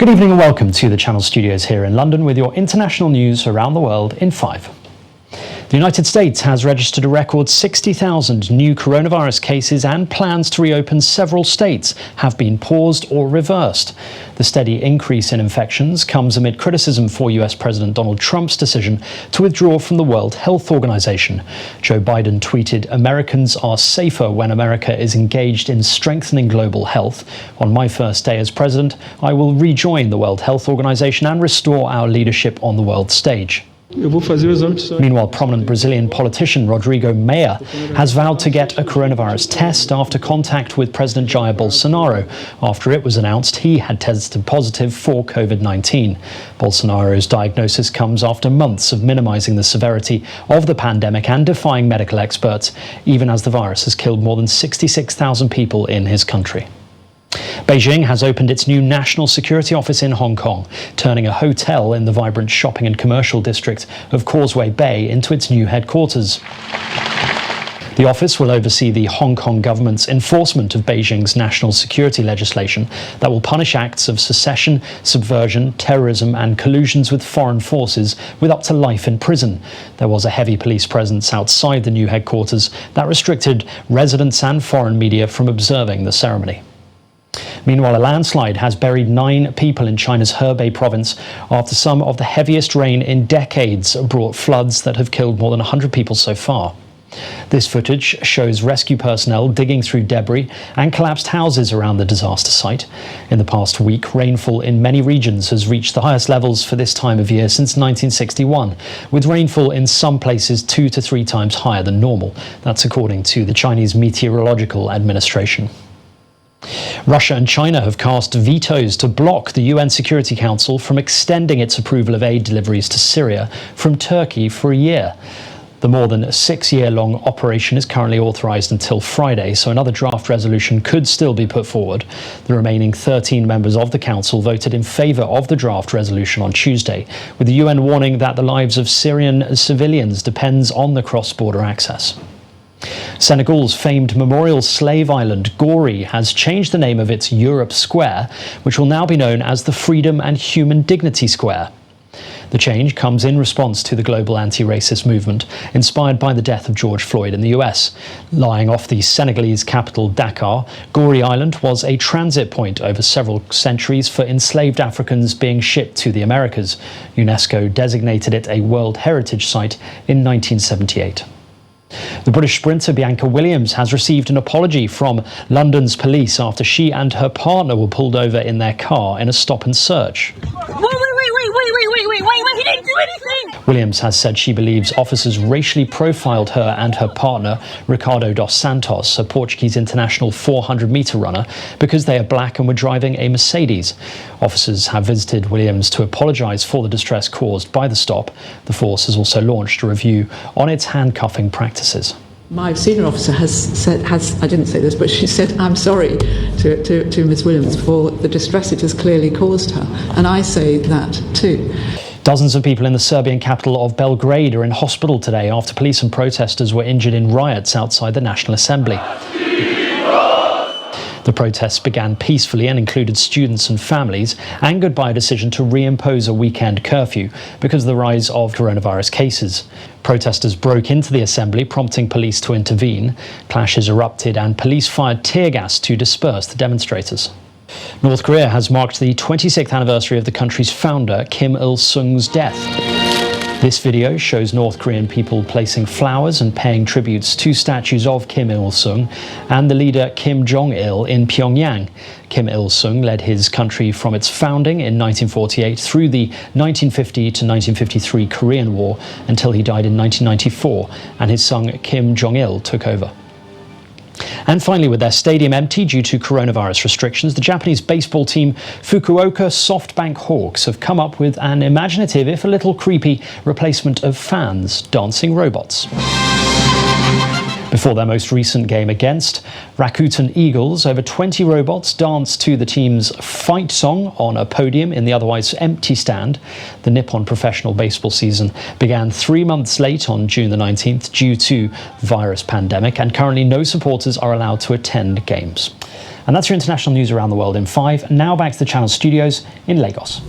Good evening and welcome to the Channel Studios here in London with your international news around the world in 5. The United States has registered a record 60,000 new coronavirus cases, and plans to reopen several states have been paused or reversed. The steady increase in infections comes amid criticism for US President Donald Trump's decision to withdraw from the World Health Organization. Joe Biden tweeted, "Americans are safer when America is engaged in strengthening global health. On my first day as president, I will rejoin the World Health Organization and restore our leadership on the world stage." Meanwhile, prominent Brazilian politician Rodrigo Maia has vowed to get a coronavirus test after contact with President Jair Bolsonaro after it was announced he had tested positive for COVID-19. Bolsonaro's diagnosis comes after months of minimizing the severity of the pandemic and defying medical experts, even as the virus has killed more than 66,000 people in his country. Beijing has opened its new national security office in Hong Kong, turning a hotel in the vibrant shopping and commercial district of Causeway Bay into its new headquarters. The office will oversee the Hong Kong government's enforcement of Beijing's national security legislation that will punish acts of secession, subversion, terrorism and collusions with foreign forces with up to life in prison. There was a heavy police presence outside the new headquarters that restricted residents and foreign media from observing the ceremony. Meanwhile, a landslide has buried 9 people in China's Hebei province after some of the heaviest rain in decades brought floods that have killed more than 100 people so far. This footage shows rescue personnel digging through debris and collapsed houses around the disaster site. In the past week, rainfall in many regions has reached the highest levels for this time of year since 1961, with rainfall in some places 2 to 3 times higher than normal. That's according to the Chinese Meteorological Administration. Russia and China have cast vetoes to block the UN Security Council from extending its approval of aid deliveries to Syria from Turkey for a year. The more than 6-year-long operation is currently authorized until Friday, so another draft resolution could still be put forward. The remaining 13 members of the Council voted in favor of the draft resolution on Tuesday, with the UN warning that the lives of Syrian civilians depends on the cross-border access. Senegal's famed memorial slave island, Gori, has changed the name of its Europe Square, which will now be known as the Freedom and Human Dignity Square. The change comes in response to the global anti-racist movement, inspired by the death of George Floyd in the US. Lying off the Senegalese capital, Dakar, Gori Island was a transit point over several centuries for enslaved Africans being shipped to the Americas. UNESCO designated it a World Heritage Site in 1978. The British sprinter Bianca Williams has received an apology from London's police after she and her partner were pulled over in their car in a stop and search. Wait, he didn't do anything! Williams has said she believes officers racially profiled her and her partner, Ricardo dos Santos, a Portuguese international 400-metre runner, because they are black and were driving a Mercedes. Officers have visited Williams to apologise for the distress caused by the stop. The force has also launched a review on its handcuffing practices. My senior officer I didn't say this, but she said, "I'm sorry to Ms. Williams for the distress it has clearly caused her." And I say that too. Dozens of people in the Serbian capital of Belgrade are in hospital today after police and protesters were injured in riots outside the National Assembly. The protests began peacefully and included students and families, angered by a decision to reimpose a weekend curfew because of the rise of coronavirus cases. Protesters broke into the assembly, prompting police to intervene. Clashes erupted and police fired tear gas to disperse the demonstrators. North Korea has marked the 26th anniversary of the country's founder, Kim Il-sung's death. This video shows North Korean people placing flowers and paying tributes to statues of Kim Il-sung and the leader Kim Jong-il in Pyongyang. Kim Il-sung led his country from its founding in 1948 through the 1950 to 1953 Korean War until he died in 1994, and his son Kim Jong-il took over. And finally, with their stadium empty due to coronavirus restrictions, the Japanese baseball team Fukuoka SoftBank Hawks have come up with an imaginative, if a little creepy, replacement of fans, dancing robots. Before their most recent game against Rakuten Eagles, over 20 robots danced to the team's fight song on a podium in the otherwise empty stand. The Nippon professional baseball season began 3 months late on June the 19th due to virus pandemic, and currently no supporters are allowed to attend games. And that's your international news around the world in 5. Now back to the Channel studios in Lagos.